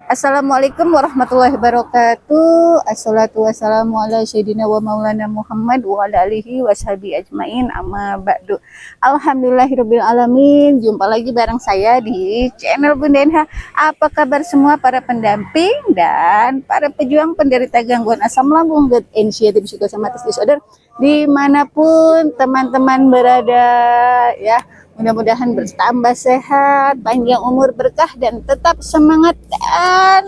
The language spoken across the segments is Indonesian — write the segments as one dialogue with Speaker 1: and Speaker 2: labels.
Speaker 1: Assalamualaikum warahmatullahi wabarakatuh. Assalatu wassalamu ala sayyidina wa maulana Muhammad wa ala alihi wa sahbihi ajmain, amma ba'du. Alhamdulillahirabbil alamin. Jumpa lagi bareng saya di channel Bunda NH. Apa kabar semua para pendamping dan para pejuang penderita gangguan asam lambung, GERD, anxiety, psychosomatic disorder dimanapun teman-teman berada ya. Mudah-mudahan bertambah sehat, panjang umur, berkah, dan tetap semangat dan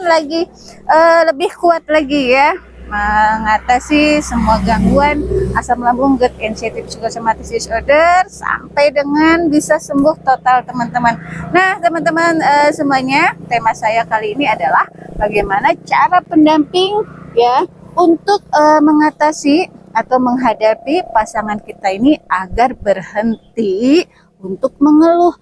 Speaker 1: lebih kuat lagi ya mengatasi semua gangguan asam lambung, GERD, anxiety, psychosomatic disorder sampai dengan bisa sembuh total teman-teman. Nah teman-teman semuanya, tema saya kali ini adalah bagaimana cara pendamping ya untuk mengatasi atau menghadapi pasangan kita ini agar berhenti untuk mengeluh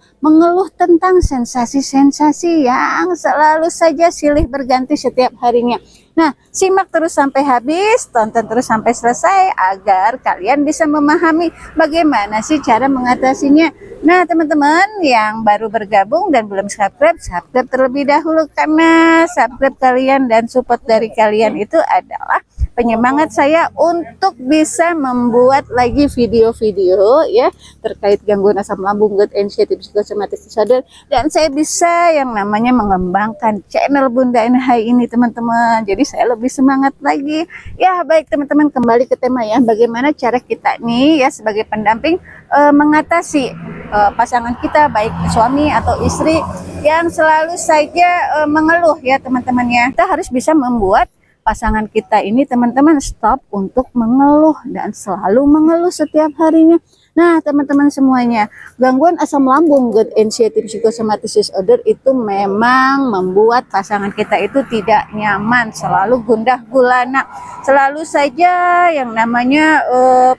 Speaker 1: tentang sensasi-sensasi yang selalu saja silih berganti setiap harinya. Nah, simak terus sampai habis, tonton terus sampai selesai agar kalian bisa memahami bagaimana sih cara mengatasinya. Nah, teman-teman yang baru bergabung dan belum subscribe terlebih dahulu, karena subscribe kalian dan support dari kalian itu adalah penyemangat saya untuk bisa membuat lagi video-video ya terkait gangguan asam lambung, GERD, anxiety, psychosomatic disorder, dan saya bisa yang namanya mengembangkan channel Bunda NH ini teman-teman. Jadi saya lebih semangat lagi. Ya baik teman-teman, kembali ke tema ya, bagaimana cara kita nih ya sebagai pendamping mengatasi pasangan kita, baik suami atau istri yang selalu saja mengeluh ya teman-teman ya. Kita harus bisa membuat pasangan kita ini teman-teman stop untuk mengeluh dan selalu mengeluh setiap harinya. Nah teman-teman semuanya, gangguan asam lambung, GERD, anxiety, psychosomatic disorder itu memang membuat pasangan kita itu tidak nyaman, selalu gundah gulana, selalu saja yang namanya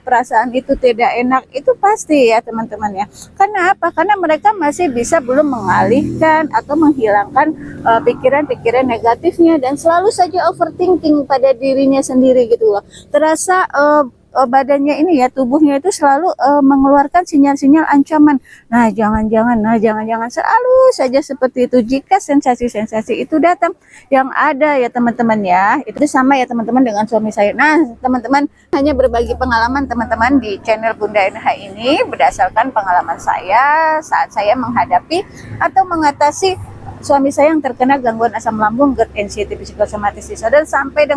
Speaker 1: perasaan itu tidak enak, itu pasti ya teman-teman ya. Karena apa? Karena mereka masih bisa belum mengalihkan atau menghilangkan pikiran-pikiran negatifnya, dan selalu saja overthinking pada dirinya sendiri gitu loh. Terasa badannya ini ya, tubuhnya itu selalu mengeluarkan sinyal-sinyal ancaman. Nah jangan-jangan selalu saja seperti itu. Jika sensasi-sensasi itu datang, yang ada ya teman-teman ya, itu sama ya teman-teman dengan suami saya. Nah teman-teman, hanya berbagi pengalaman teman-teman di channel Bunda NH ini berdasarkan pengalaman saya saat saya menghadapi atau mengatasi suami saya yang terkena gangguan asam lambung, GERD, anxiety, psychosomatic disorder sampai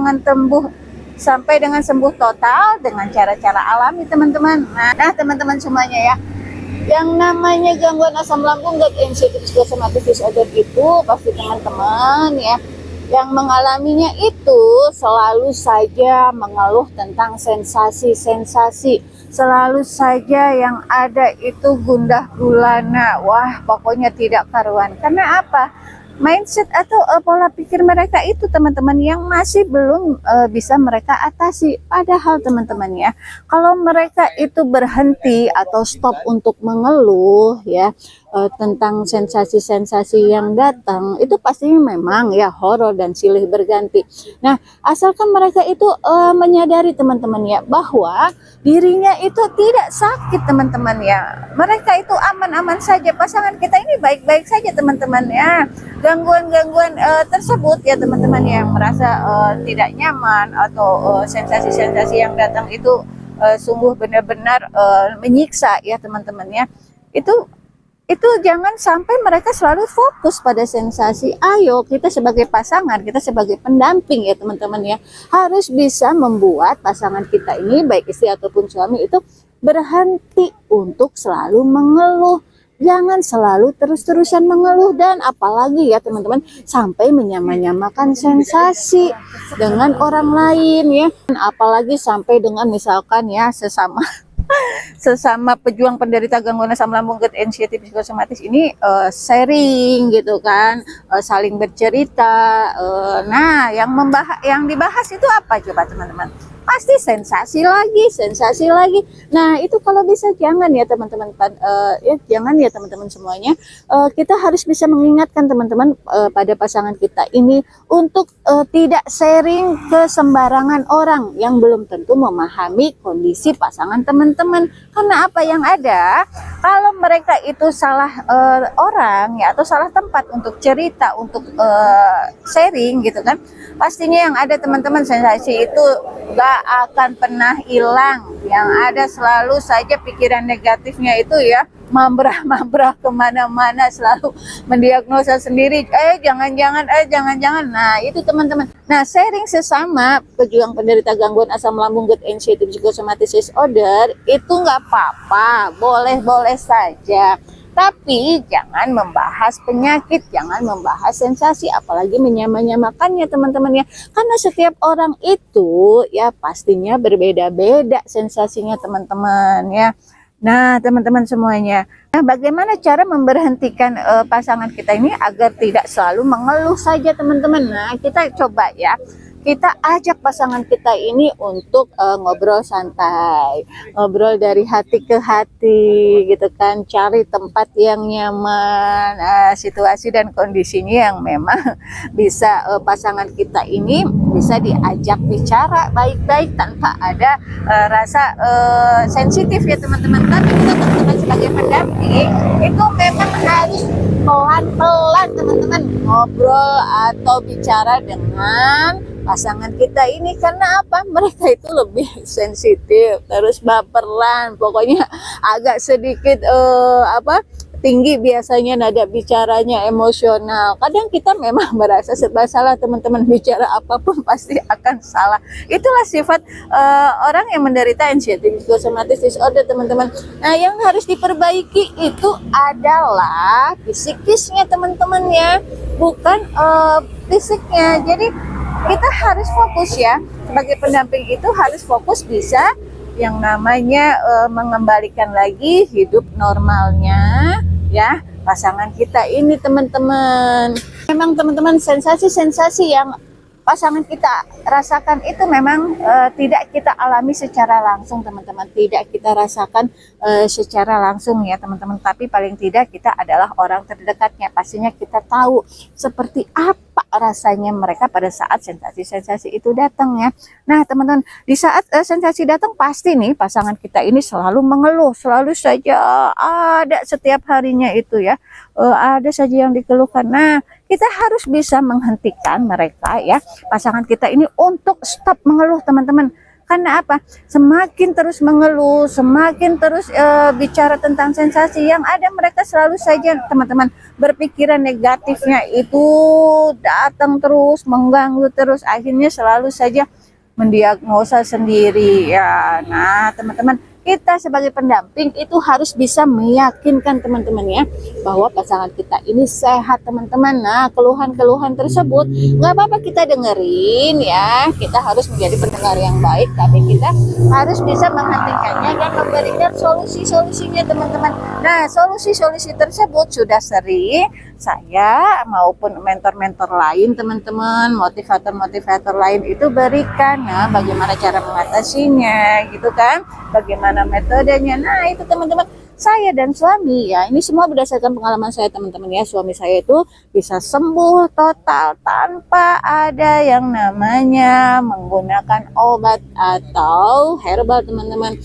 Speaker 1: dengan sembuh total dengan cara-cara alami teman-teman. Nah teman-teman semuanya ya, yang namanya gangguan asam lambung, GERD, anxiety, psychosomatic disorder itu pasti teman-teman ya yang mengalaminya itu selalu saja mengeluh tentang sensasi-sensasi, selalu saja yang ada itu gundah gulana. Wah pokoknya tidak karuan. Karena apa? Mindset atau pola pikir mereka itu teman-teman yang masih belum bisa mereka atasi. Padahal teman-teman ya, kalau mereka itu berhenti atau stop untuk mengeluh ya tentang sensasi-sensasi yang datang, itu pastinya memang ya horor dan silih berganti. Nah asalkan mereka itu menyadari teman-teman ya bahwa dirinya itu tidak sakit teman-teman ya, mereka itu aman-aman saja, pasangan kita ini baik-baik saja teman-teman ya. Gangguan-gangguan tersebut ya teman-teman yang merasa tidak nyaman atau sensasi-sensasi yang datang itu sungguh benar-benar menyiksa ya teman-teman ya, itu jangan sampai mereka selalu fokus pada sensasi. Ayo kita sebagai pasangan, kita sebagai pendamping ya teman-teman ya, harus bisa membuat pasangan kita ini baik istri ataupun suami itu berhenti untuk selalu mengeluh. Jangan selalu terus-terusan mengeluh, dan apalagi ya teman-teman sampai menyamakan sensasi dengan orang lain ya, dan apalagi sampai dengan misalkan ya sesama pejuang penderita gangguan asam lambung, GERD, anxiety, psychosomatis ini sharing gitu kan, saling bercerita. Nah yang dibahas itu apa coba teman-teman? pasti sensasi lagi, sensasi lagi. Nah, itu kalau bisa jangan ya teman-teman, ya jangan ya teman-teman semuanya. Kita harus bisa mengingatkan teman-teman pada pasangan kita ini untuk tidak sharing ke sembarangan orang yang belum tentu memahami kondisi pasangan teman-teman. Karena apa yang ada, kalau mereka itu salah orang ya, atau salah tempat untuk cerita, untuk sharing gitu kan, pastinya yang ada teman-teman, sensasi itu gak akan pernah hilang. Yang ada selalu saja pikiran negatifnya itu ya mambrah-mambrah kemana-mana, selalu mendiagnosa sendiri, jangan-jangan. Nah itu teman-teman. Nah, sharing sesama pejuang penderita gangguan asam lambung, GERD, anxiety, psychosomatic disorder itu nggak apa-apa, boleh-boleh saja. Tapi jangan membahas penyakit, jangan membahas sensasi, apalagi menyamakannya teman-teman ya. Karena setiap orang itu ya pastinya berbeda-beda sensasinya teman-teman ya. Nah teman-teman semuanya, nah bagaimana cara memberhentikan pasangan kita ini agar tidak selalu mengeluh saja teman-teman. Nah kita coba ya, kita ajak pasangan kita ini untuk ngobrol santai, ngobrol dari hati ke hati gitu kan, cari tempat yang nyaman, situasi dan kondisinya yang memang bisa pasangan kita ini bisa diajak bicara baik-baik tanpa ada rasa sensitif ya teman-teman. Tapi kita teman-teman sebagai pendamping itu memang harus pelan-pelan teman-teman ngobrol atau bicara dengan pasangan kita ini. Karena apa? Mereka itu lebih sensitif, terus baperan, pokoknya agak sedikit tinggi biasanya nada bicaranya, emosional. Kadang kita memang merasa serba salah teman-teman, bicara apapun pasti akan salah. Itulah sifat orang yang menderita anxiety psychosomatic disorder teman-teman. Nah yang harus diperbaiki itu adalah psikisnya teman-teman ya, bukan fisiknya. Jadi kita harus fokus ya, sebagai pendamping itu harus fokus bisa yang namanya mengembalikan lagi hidup normalnya ya pasangan kita ini teman-teman. Memang teman-teman, sensasi-sensasi yang pasangan kita rasakan itu memang tidak kita alami secara langsung teman-teman, tidak kita rasakan secara langsung ya teman-teman, tapi paling tidak kita adalah orang terdekatnya, pastinya kita tahu seperti apa rasanya mereka pada saat sensasi-sensasi itu datang ya. Nah teman-teman, di saat sensasi datang pasti nih pasangan kita ini selalu mengeluh, selalu saja ada setiap harinya itu ya, ada saja yang dikeluhkan. Nah kita harus bisa menghentikan mereka ya, pasangan kita ini untuk stop mengeluh teman-teman. Karena apa? Semakin terus mengeluh, semakin terus bicara tentang sensasi, yang ada mereka selalu saja teman-teman berpikiran negatifnya itu datang terus, mengganggu terus, akhirnya selalu saja mendiagnosa sendiri ya. Nah teman-teman, kita sebagai pendamping itu harus bisa meyakinkan teman-teman ya, bahwa pasangan kita ini sehat teman-teman. Nah keluhan-keluhan tersebut nggak apa-apa kita dengerin ya, kita harus menjadi pendengar yang baik, tapi kita harus bisa menghentikannya dan memberikan solusi-solusinya teman-teman. Nah solusi-solusi tersebut sudah sering saya maupun mentor-mentor lain teman-teman, motivator-motivator lain itu berikan. Nah bagaimana cara mengatasinya gitu kan, bagaimana metodenya. Nah itu teman-teman, saya dan suami ya, ini semua berdasarkan pengalaman saya teman-teman ya. Suami saya itu bisa sembuh total tanpa ada yang namanya menggunakan obat atau herbal teman-teman.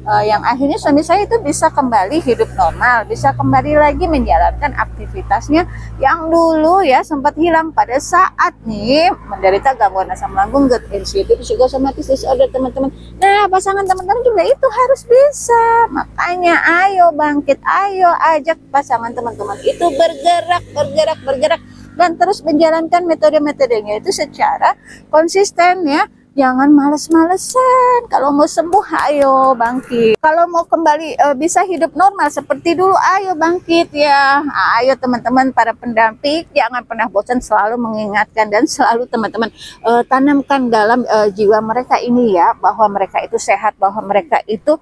Speaker 1: Yang akhirnya suami saya itu bisa kembali hidup normal, bisa kembali lagi menjalankan aktivitasnya yang dulu ya sempat hilang pada saat nih menderita gangguan asam lambung, GERD, anxiety, psychosomatic disorder teman-teman. Nah pasangan teman-teman juga itu harus bisa, makanya ayo bangkit, ayo ajak pasangan teman-teman itu bergerak dan terus menjalankan metode-metodenya itu secara konsisten ya. Jangan males-malesan. Kalau mau sembuh ayo bangkit, kalau mau kembali bisa hidup normal seperti dulu ayo bangkit ya. Ayo teman-teman para pendamping, jangan pernah bosan, selalu mengingatkan dan selalu teman-teman tanamkan dalam jiwa mereka ini ya, bahwa mereka itu sehat, bahwa mereka itu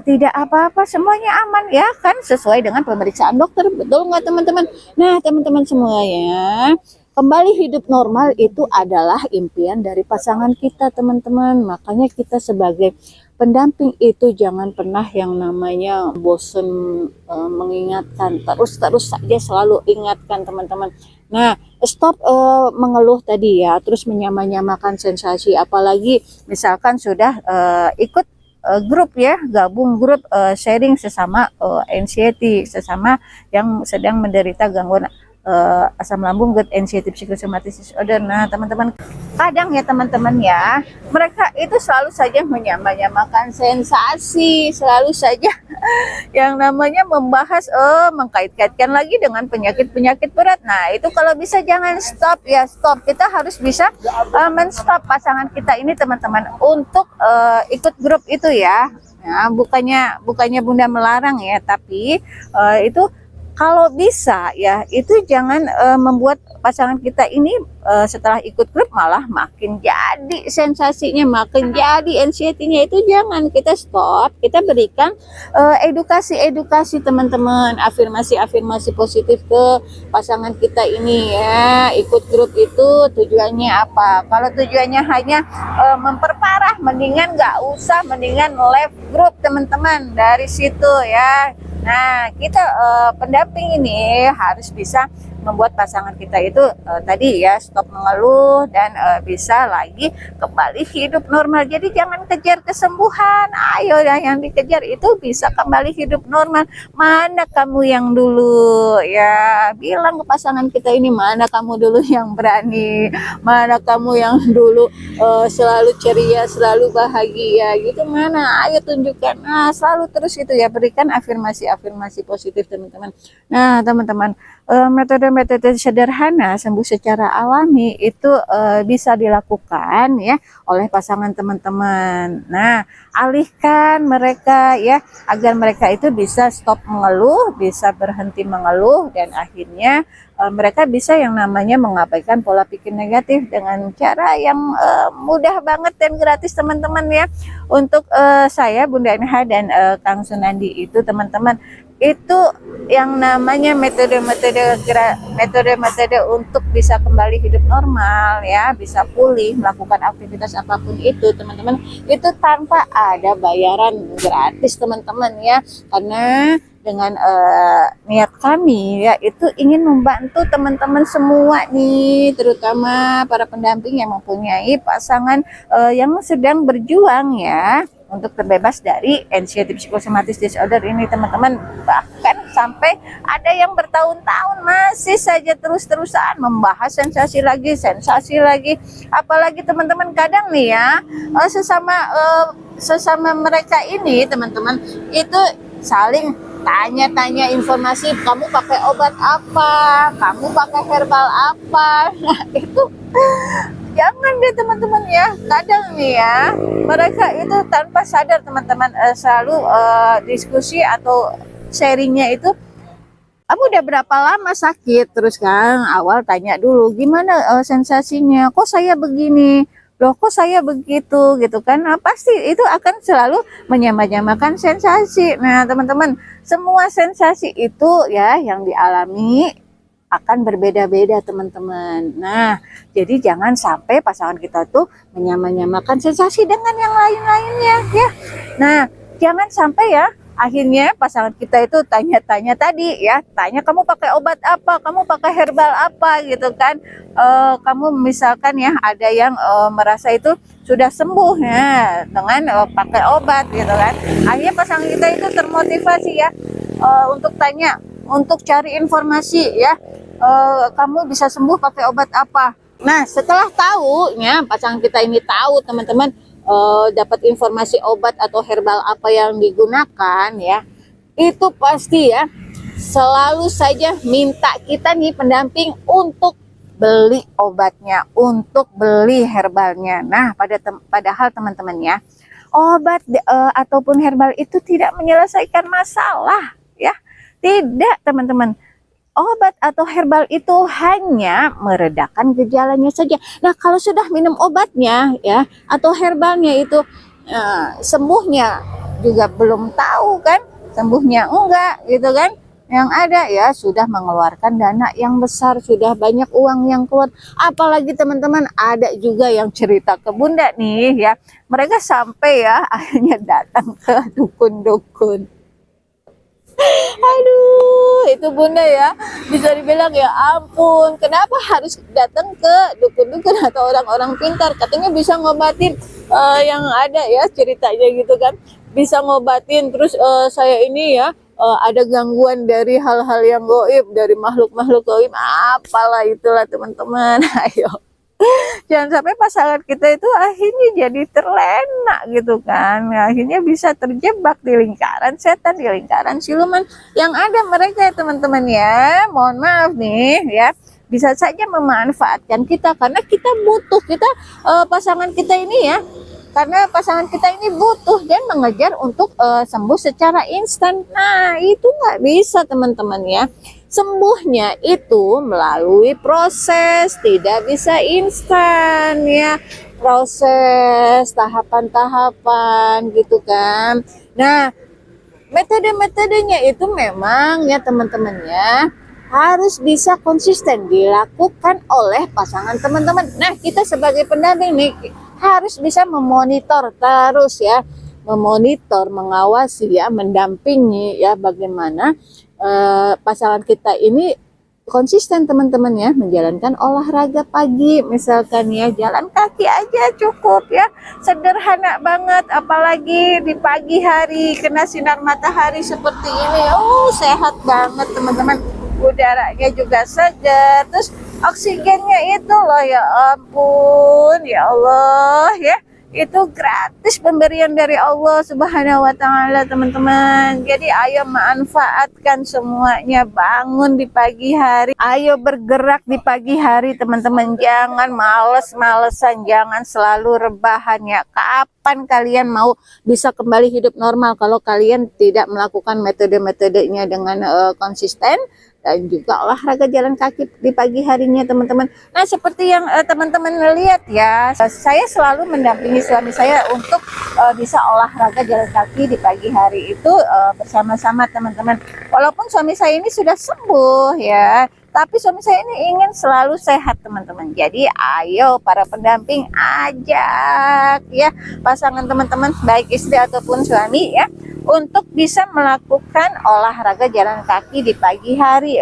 Speaker 1: tidak apa-apa, semuanya aman ya kan, sesuai dengan pemeriksaan dokter. Betul nggak teman-teman? Nah teman-teman semua ya, kembali hidup normal itu adalah impian dari pasangan kita, teman-teman. Makanya kita sebagai pendamping itu jangan pernah yang namanya bosen mengingatkan, terus saja selalu ingatkan, teman-teman. Nah, stop mengeluh tadi ya, terus menyamakan sensasi, apalagi misalkan sudah ikut grup ya, gabung grup sharing sesama anxiety, sesama yang sedang menderita gangguan asam lambung, good anxiety psychosomatic disorder. Nah, teman-teman, kadang ya teman-teman ya, mereka itu selalu saja menyamakan sensasi, selalu saja yang namanya membahas mengkait-kaitkan lagi dengan penyakit-penyakit berat. Nah, itu kalau bisa jangan stop ya, stop. Kita harus bisa menstop pasangan kita ini, teman-teman, untuk ikut grup itu ya. Nah, bukannya Bunda melarang ya, tapi itu kalau bisa ya, itu jangan membuat pasangan kita ini setelah ikut grup malah makin jadi sensasinya, makin jadi anxiety-nya. Itu jangan, kita stop, kita berikan edukasi teman-teman, afirmasi positif ke pasangan kita ini ya. Ikut grup itu tujuannya apa? Kalau tujuannya hanya memperparah, mendingan nggak usah, mendingan left grup, teman-teman, dari situ ya. Nah, kita pendamping ini harus bisa membuat pasangan kita itu tadi ya, stop mengeluh dan bisa lagi kembali hidup normal. Jadi jangan kejar kesembuhan, ayo ya, yang dikejar itu bisa kembali hidup normal. Mana kamu yang dulu ya, bilang ke pasangan kita ini, mana kamu dulu yang berani, mana kamu yang dulu selalu ceria, selalu bahagia gitu, mana, ayo tunjukkan. Nah, selalu terus itu ya, berikan afirmasi positif, teman-teman. Nah, teman-teman, metode-metode sederhana sembuh secara alami itu bisa dilakukan ya oleh pasangan teman-teman. Nah, alihkan mereka ya, agar mereka itu bisa stop mengeluh, bisa berhenti mengeluh, dan akhirnya mereka bisa yang namanya mengabaikan pola pikir negatif dengan cara yang mudah banget dan gratis, teman-teman ya. Untuk saya Bunda NH dan Kang Sunandi itu, teman-teman, itu yang namanya metode-metode untuk bisa kembali hidup normal ya, bisa pulih, melakukan aktivitas apapun itu, teman-teman, itu tanpa ada bayaran, gratis, teman-teman ya. Karena dengan niat kami ya, itu ingin membantu teman-teman semua nih, terutama para pendamping yang mempunyai pasangan yang sedang berjuang ya untuk terbebas dari anxiety psychosomatic disorder ini, teman-teman. Bahkan sampai ada yang bertahun-tahun masih saja terus-terusan membahas sensasi lagi, apalagi teman-teman, kadang nih ya, sesama mereka ini, teman-teman, itu saling tanya-tanya informasi, kamu pakai obat apa, kamu pakai herbal apa. Nah, itu jangan deh, teman-teman ya. Kadang nih ya, mereka itu tanpa sadar, teman-teman, selalu diskusi atau sharingnya itu, kamu udah berapa lama sakit, terus kan awal tanya dulu gimana sensasinya, kok saya begini, loh kok saya begitu gitu kan. Nah, pasti itu akan selalu menyamakan sensasi. Nah, teman-teman, semua sensasi itu ya yang dialami akan berbeda-beda, teman-teman. Nah, jadi jangan sampai pasangan kita tuh menyamakan sensasi dengan yang lain-lainnya ya. Nah, jangan sampai ya akhirnya pasangan kita itu tanya-tanya tadi ya, tanya kamu pakai obat apa, kamu pakai herbal apa gitu kan. Kamu misalkan ya, ada yang merasa itu sudah sembuh ya dengan pakai obat gitu kan. Akhirnya pasangan kita itu termotivasi ya untuk tanya, untuk cari informasi ya, kamu bisa sembuh pakai obat apa. Nah, setelah tahu ya, pasangan kita ini tahu, teman-teman, dapat informasi obat atau herbal apa yang digunakan ya, itu pasti ya selalu saja minta kita nih pendamping untuk beli obatnya, untuk beli herbalnya. Nah, padahal teman-teman ya, obat ataupun herbal itu tidak menyelesaikan masalah ya. Tidak, teman-teman. Obat atau herbal itu hanya meredakan gejalanya saja. Nah, kalau sudah minum obatnya ya atau herbalnya itu sembuhnya juga belum tahu kan, sembuhnya enggak gitu kan. Yang ada ya sudah mengeluarkan dana yang besar, sudah banyak uang yang keluar. Apalagi teman-teman ada juga yang cerita ke Bunda nih ya, mereka sampai ya akhirnya datang ke dukun-dukun. Aduh, itu Bunda ya, bisa dibilang ya ampun, kenapa harus datang ke dukun-dukun atau orang-orang pintar? Katanya bisa ngobatin, yang ada ya ceritanya gitu kan, bisa ngobatin. Terus saya ini ya ada gangguan dari hal-hal yang goib, dari makhluk-makhluk goib, apalah itulah teman-teman. Ayo. Jangan sampai pasangan kita itu akhirnya jadi terlena gitu kan, akhirnya bisa terjebak di lingkaran setan, di lingkaran siluman yang ada mereka ya teman-teman ya. Mohon maaf nih ya, bisa saja memanfaatkan kita karena kita butuh, kita pasangan kita ini ya, karena pasangan kita ini butuh dan mengejar untuk sembuh secara instan. Nah itu nggak bisa teman-teman ya. Sembuhnya itu melalui proses, tidak bisa instan ya, proses tahapan-tahapan gitu kan. Nah metode-metodenya itu memang ya teman-teman ya harus bisa konsisten dilakukan oleh pasangan teman-teman. Nah kita sebagai pendamping nih harus bisa memonitor terus ya, memonitor, mengawasi ya, mendampingi ya bagaimana pasangan kita ini konsisten teman-teman ya menjalankan olahraga pagi, misalkan ya jalan kaki aja cukup ya, sederhana banget, apalagi di pagi hari kena sinar matahari seperti ini. Sehat banget teman-teman, udaranya juga segar, terus oksigennya itu loh ya ampun ya Allah ya, itu gratis pemberian dari Allah Subhanahu wa Ta'ala teman-teman. Jadi ayo manfaatkan semuanya, bangun di pagi hari, ayo bergerak di pagi hari teman-teman, jangan males-malesan, jangan selalu rebahan ya. Kapan kalian mau bisa kembali hidup normal kalau kalian tidak melakukan metode-metodenya dengan konsisten dan juga olahraga jalan kaki di pagi harinya teman-teman. Nah seperti yang teman-teman lihat ya, saya selalu mendampingi suami saya untuk bisa olahraga jalan kaki di pagi hari itu bersama-sama teman-teman. Walaupun suami saya ini sudah sembuh ya, tapi suami saya ini ingin selalu sehat teman-teman. Jadi ayo para pendamping ajak ya pasangan teman-teman, baik istri ataupun suami ya, untuk bisa melakukan olahraga jalan kaki di pagi hari.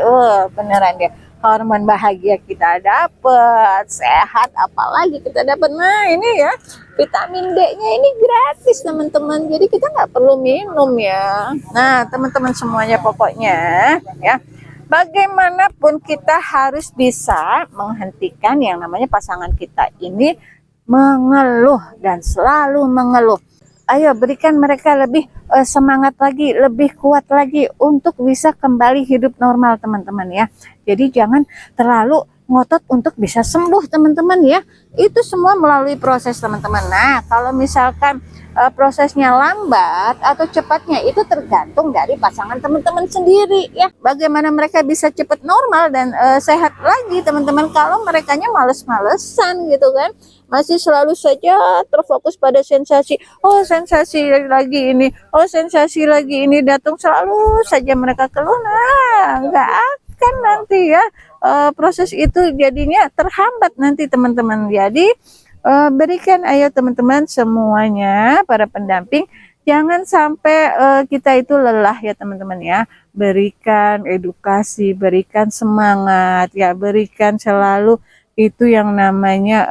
Speaker 1: Beneran deh, hormon bahagia kita dapat, sehat apalagi kita dapat. Nah ini ya vitamin D-nya ini gratis teman-teman, jadi kita nggak perlu minum ya. Nah teman-teman semuanya pokoknya ya, bagaimanapun kita harus bisa menghentikan yang namanya pasangan kita ini mengeluh dan selalu mengeluh. Ayo berikan mereka lebih semangat lagi, lebih kuat lagi untuk bisa kembali hidup normal teman-teman ya. Jadi jangan terlalu ngotot untuk bisa sembuh teman-teman ya. Itu semua melalui proses teman-teman. Nah kalau misalkan prosesnya lambat atau cepatnya itu tergantung dari pasangan teman-teman sendiri ya. Bagaimana mereka bisa cepat normal dan sehat lagi teman-teman, kalau merekanya males-malesan gitu kan, masih selalu saja terfokus pada sensasi. Sensasi lagi ini, sensasi lagi ini datang, selalu saja mereka keluh. Nah nggak akan nanti ya proses itu jadinya terhambat nanti teman-teman. Jadi berikan ayo teman-teman semuanya para pendamping, jangan sampai kita itu lelah ya teman-teman ya. Berikan edukasi, berikan semangat ya, berikan selalu itu yang namanya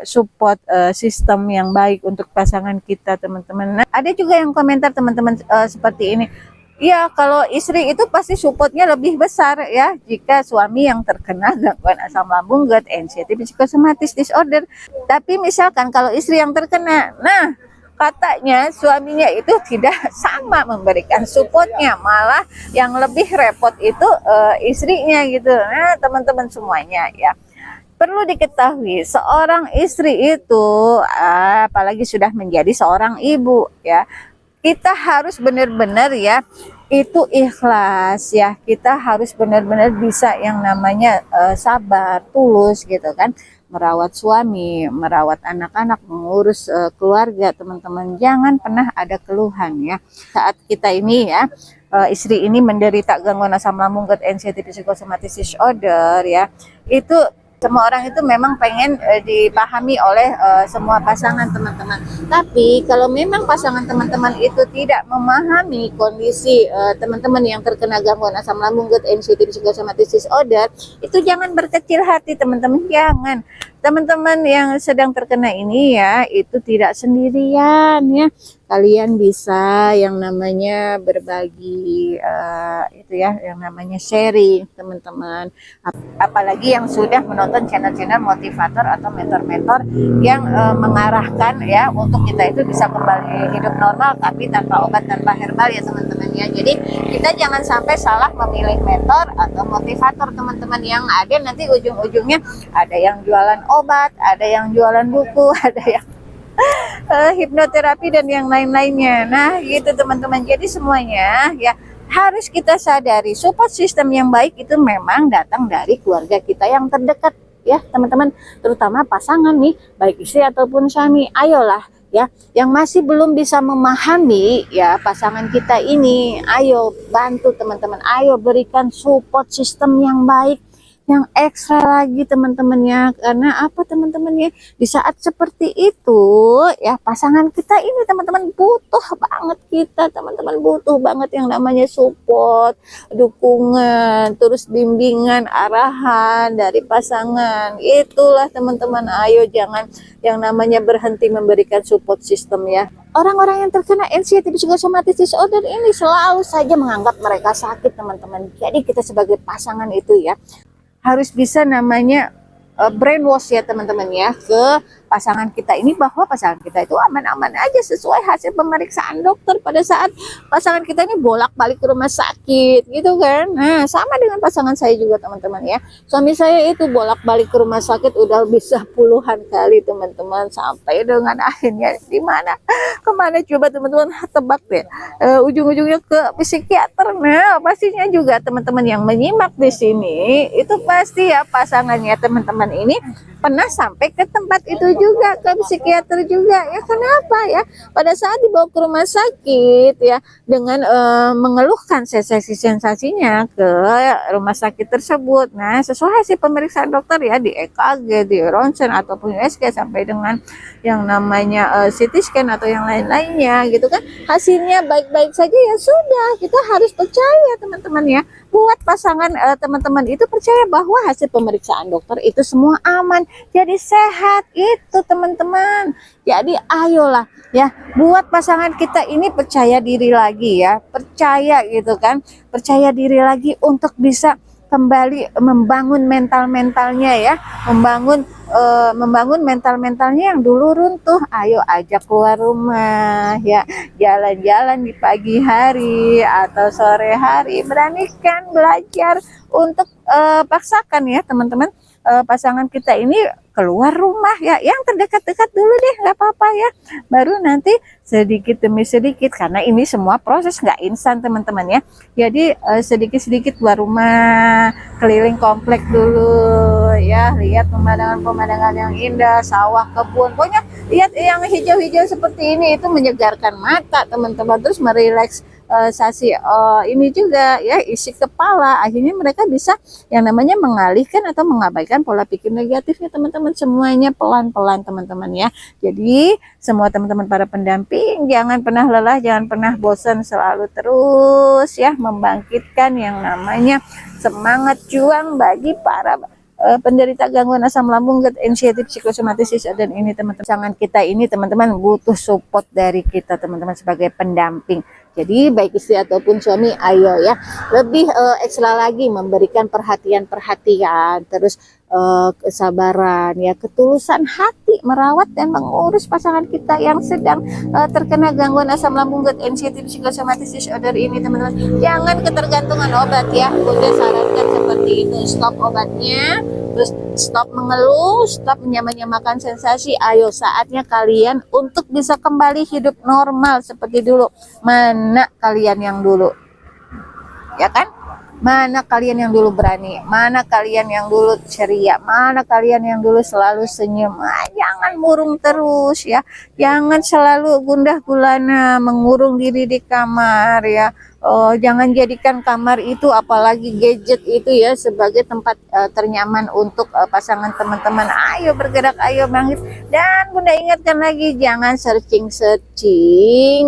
Speaker 1: support sistem yang baik untuk pasangan kita teman-teman. Nah, ada juga yang komentar teman-teman seperti ini. Ya kalau istri itu pasti supportnya lebih besar ya jika suami yang terkena gangguan asam lambung, GERD, anxiety, psikosomatis disorder. Tapi misalkan kalau istri yang terkena, nah katanya suaminya itu tidak sama memberikan supportnya, malah yang lebih repot itu istrinya gitu. Nah teman-teman semuanya ya, perlu diketahui seorang istri itu apalagi sudah menjadi seorang ibu ya, kita harus benar-benar ya itu ikhlas ya. Kita harus benar-benar bisa yang namanya sabar, tulus gitu kan, merawat suami, merawat anak-anak, mengurus keluarga teman-teman. Jangan pernah ada keluhan ya. Saat kita ini ya, istri ini menderita gangguan asam lambung, GERD, anxiety, psychosomatic disorder ya, itu semua orang itu memang pengen dipahami oleh semua pasangan teman-teman. Tapi kalau memang pasangan teman-teman itu tidak memahami kondisi teman-teman yang terkena gangguan asam lambung, GERD, anxiety, psychosomatic disorder, itu jangan berkecil hati teman-teman, jangan. Teman-teman yang sedang terkena ini ya, itu tidak sendirian ya. Kalian bisa yang namanya berbagi itu ya, yang namanya sharing teman-teman. Apalagi yang sudah menonton channel-channel motivator atau mentor-mentor yang mengarahkan ya untuk kita itu bisa kembali hidup normal tapi tanpa obat, tanpa herbal ya teman-teman ya. Jadi kita jangan sampai salah memilih mentor atau motivator teman-teman, yang ada nanti ujung-ujungnya ada yang jualan obat, ada yang jualan buku, ada yang hipnoterapi dan yang lain-lainnya. Nah gitu teman-teman, jadi semuanya ya harus kita sadari, support system yang baik itu memang datang dari keluarga kita yang terdekat ya teman-teman, terutama pasangan nih, baik istri ataupun suami. Ayolah ya, yang masih belum bisa memahami ya pasangan kita ini, ayo bantu teman-teman, ayo berikan support system yang baik, yang ekstra lagi teman-temannya. Karena apa teman-temannya, di saat seperti itu ya pasangan kita ini teman-teman butuh banget kita, teman-teman butuh banget yang namanya support, dukungan, terus bimbingan, arahan dari pasangan. Itulah teman-teman, ayo jangan yang namanya berhenti memberikan support system ya. Orang-orang yang terkena anxiety psychosomatic disorder ini selalu saja menganggap mereka sakit teman-teman. Jadi kita sebagai pasangan itu ya harus bisa namanya brainwash ya teman-teman ya ke pasangan kita ini, bahwa pasangan kita itu aman-aman aja sesuai hasil pemeriksaan dokter pada saat pasangan kita ini bolak-balik ke rumah sakit gitu kan. Nah sama dengan pasangan saya juga teman-teman ya, suami saya itu bolak-balik ke rumah sakit udah bisa puluhan kali teman-teman, sampai dengan akhirnya di mana kemana coba teman-teman, tebak deh, ujung-ujungnya ke psikiater. Nah pastinya juga teman-teman yang menyimak di sini itu pasti ya pasangannya teman-teman ini pernah sampai ke tempat itu juga, ke psikiater juga ya. Kenapa ya, pada saat dibawa ke rumah sakit ya dengan mengeluhkan sensasi-sensasinya ke rumah sakit tersebut. Nah sesuai hasil pemeriksaan dokter ya, di EKG, di ronsen ataupun USG sampai dengan yang namanya CT scan atau yang lain-lainnya gitu kan, hasilnya baik-baik saja ya sudah, kita harus percaya teman-teman ya, buat pasangan teman-teman itu percaya bahwa hasil pemeriksaan dokter itu semua aman, jadi sehat itu teman-teman. Jadi ayolah ya, buat pasangan kita ini percaya diri lagi ya, percaya gitu kan, percaya diri lagi untuk bisa kembali membangun mental-mentalnya ya, membangun mental-mentalnya yang dulu runtuh. Ayo ajak keluar rumah ya, jalan-jalan di pagi hari atau sore hari, beranikan belajar untuk paksakan ya teman-teman pasangan kita ini keluar rumah ya, yang terdekat-dekat dulu deh, nggak apa-apa ya, baru nanti sedikit demi sedikit, karena ini semua proses nggak instan teman-teman ya. Jadi sedikit-sedikit keluar rumah, keliling komplek dulu ya, lihat pemandangan-pemandangan yang indah, sawah, kebun, pokoknya lihat yang hijau-hijau seperti ini, itu menyegarkan mata teman-teman, terus merileks ini juga ya, isi kepala. Akhirnya mereka bisa yang namanya mengalihkan atau mengabaikan pola pikir negatifnya teman-teman, semuanya pelan-pelan teman-teman ya. Jadi semua teman-teman para pendamping jangan pernah lelah, jangan pernah bosan, selalu terus ya membangkitkan yang namanya semangat juang bagi para penderita gangguan asam lambung, GERD, anxiety, psychosomatic disorder ini teman-teman. Pasangan kita ini teman-teman butuh support dari kita teman-teman sebagai pendamping. Jadi baik istri ataupun suami, ayo ya lebih ekstra lagi memberikan perhatian-perhatian, terus kesabaran ya, ketulusan hati merawat dan mengurus pasangan kita yang sedang terkena gangguan asam lambung, GERD, anxiety, psychosomatic disorder ini teman-teman. Jangan ketergantungan obat ya, Bunda sarankan seperti itu, stop obatnya, terus stop mengeluh, stop menyamakan sensasi. Ayo saatnya kalian untuk bisa kembali hidup normal seperti dulu. Mana kalian yang dulu ya kan? Mana kalian yang dulu berani? Mana kalian yang dulu ceria? Mana kalian yang dulu selalu senyum? Jangan murung terus ya. Jangan selalu gundah gulana mengurung diri di kamar ya. Jangan jadikan kamar itu apalagi gadget itu ya sebagai tempat ternyaman untuk pasangan teman-teman. Ayo bergerak, ayo bangkit. Dan Bunda ingatkan lagi, jangan searching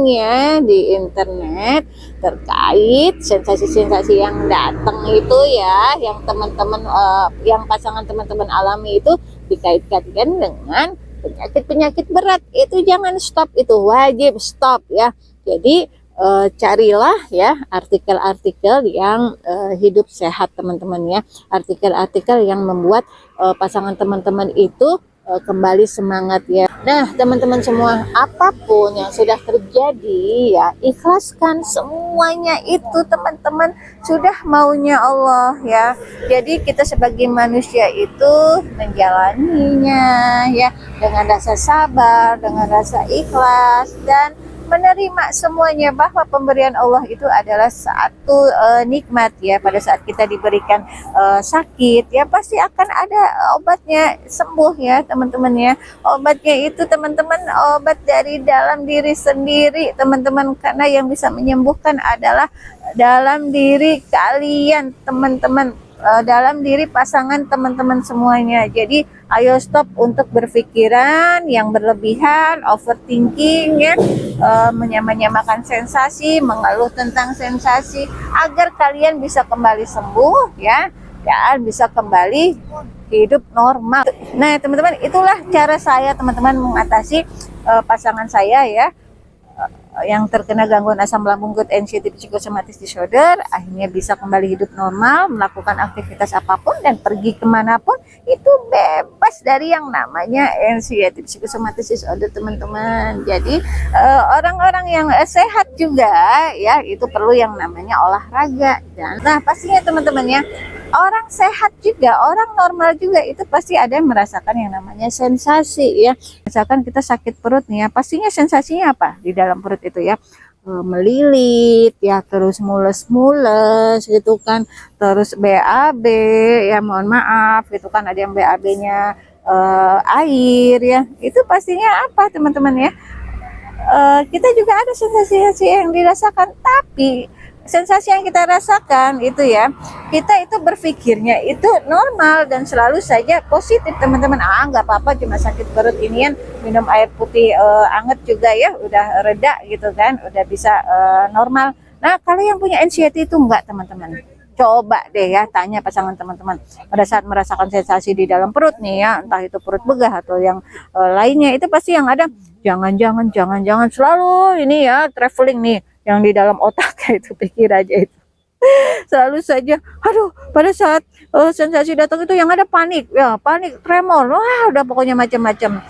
Speaker 1: ya di internet terkait sensasi-sensasi yang datang itu ya, yang teman-teman yang pasangan teman-teman alami itu dikait-kaitkan dengan penyakit-penyakit berat. Itu jangan stop, itu wajib stop ya. Jadi carilah ya artikel-artikel yang hidup sehat teman-teman ya, artikel-artikel yang membuat pasangan teman-teman itu kembali semangat ya. Nah teman-teman semua, apapun yang sudah terjadi ya ikhlaskan semuanya, itu teman-teman sudah maunya Allah ya. Jadi kita sebagai manusia itu menjalaninya ya dengan rasa sabar, dengan rasa ikhlas, dan menerima semuanya, bahwa pemberian Allah itu adalah satu nikmat ya. Pada saat kita diberikan sakit ya pasti akan ada obatnya sembuh ya teman-teman ya. Obatnya itu teman-teman obat dari dalam diri sendiri teman-teman, karena yang bisa menyembuhkan adalah dalam diri kalian teman-teman, dalam diri pasangan teman-teman semuanya. Jadi ayo stop untuk berpikiran yang berlebihan, overthinking ya, menyamakan sensasi, mengeluh tentang sensasi, agar kalian bisa kembali sembuh ya, dan bisa kembali hidup normal. Nah teman-teman, itulah cara saya teman-teman mengatasi pasangan saya ya yang terkena gangguan asam lambung good anxiety psychosomatic disorder, akhirnya bisa kembali hidup normal, melakukan aktivitas apapun dan pergi kemanapun itu bebas dari yang namanya anxiety psychosomatic disorder teman-teman. Jadi orang-orang yang sehat juga ya itu perlu yang namanya olahraga. Dan nah pastinya teman-teman ya, orang sehat juga, orang normal juga itu pasti ada yang merasakan yang namanya sensasi ya. Misalkan kita sakit perut nih ya, pastinya sensasinya apa di dalam perut itu ya, melilit ya, terus mules-mules gitu kan, terus BAB ya, mohon maaf gitu kan, ada yang BAB-nya air ya, itu pastinya apa teman-teman ya, kita juga ada sensasi yang dirasakan, tapi sensasi yang kita rasakan itu ya, kita itu berpikirnya itu normal dan selalu saja positif teman-teman. Nggak apa-apa, cuma sakit perut inian, minum air putih anget juga ya udah reda gitu kan, udah bisa normal. Nah kalau yang punya anxiety itu enggak teman-teman, coba deh ya tanya pasangan teman-teman pada saat merasakan sensasi di dalam perut nih ya, entah itu perut begah atau yang lainnya, itu pasti yang ada jangan-jangan selalu ini ya, traveling nih yang di dalam otaknya itu, pikir aja itu selalu saja aduh, pada saat sensasi datang itu yang ada panik ya, panik, tremor, wah udah pokoknya macam-macam.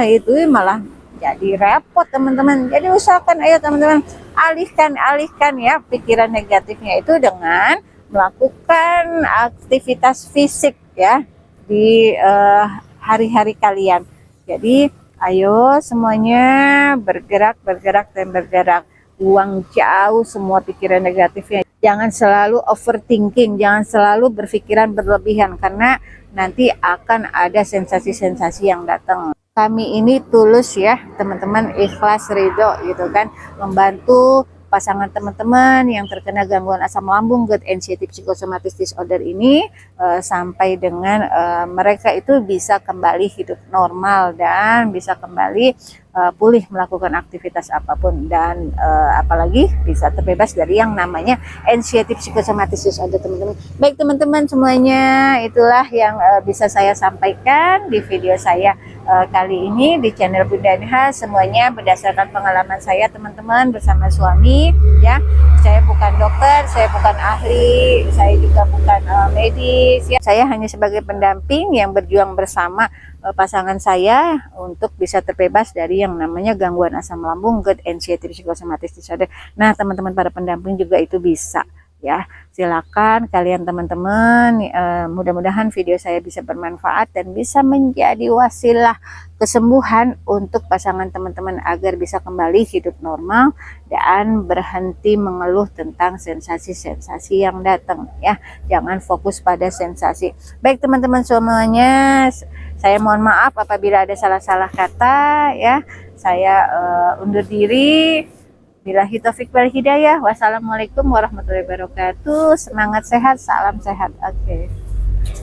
Speaker 1: Itu malah jadi repot teman-teman. Jadi usahakan ayo teman-teman alihkan ya pikiran negatifnya itu dengan melakukan aktivitas fisik ya di hari-hari kalian. Jadi ayo semuanya bergerak dan bergerak. Buang jauh semua pikiran negatifnya. Jangan selalu overthinking, jangan selalu berpikiran berlebihan, karena nanti akan ada sensasi-sensasi yang datang. Kami ini tulus ya teman-teman, ikhlas ridho gitu kan, membantu pasangan teman-teman yang terkena gangguan asam lambung good anxiety psychosomatic disorder ini sampai dengan mereka itu bisa kembali hidup normal dan bisa kembali pulih melakukan aktivitas apapun, dan apalagi bisa terbebas dari yang namanya anxiety psychosomatic disorder teman-teman. Baik teman-teman semuanya, itulah yang bisa saya sampaikan di video saya kali ini di channel Bunda NH. Semuanya berdasarkan pengalaman saya teman-teman bersama suami ya. Saya bukan dokter, saya bukan ahli, saya juga bukan medis ya. Saya hanya sebagai pendamping yang berjuang bersama pasangan saya untuk bisa terbebas dari yang namanya gangguan asam lambung good anxiety psychosomatic disorder. Nah teman-teman para pendamping juga itu bisa ya. Silakan kalian teman-teman, mudah-mudahan video saya bisa bermanfaat dan bisa menjadi wasilah kesembuhan untuk pasangan teman-teman agar bisa kembali hidup normal dan berhenti mengeluh tentang sensasi-sensasi yang datang ya. Jangan fokus pada sensasi. Baik teman-teman semuanya, saya mohon maaf apabila ada salah-salah kata ya. Saya undur diri. Billahi taufik wal hidayah. Wassalamualaikum warahmatullahi wabarakatuh. Semangat sehat, salam sehat. Oke.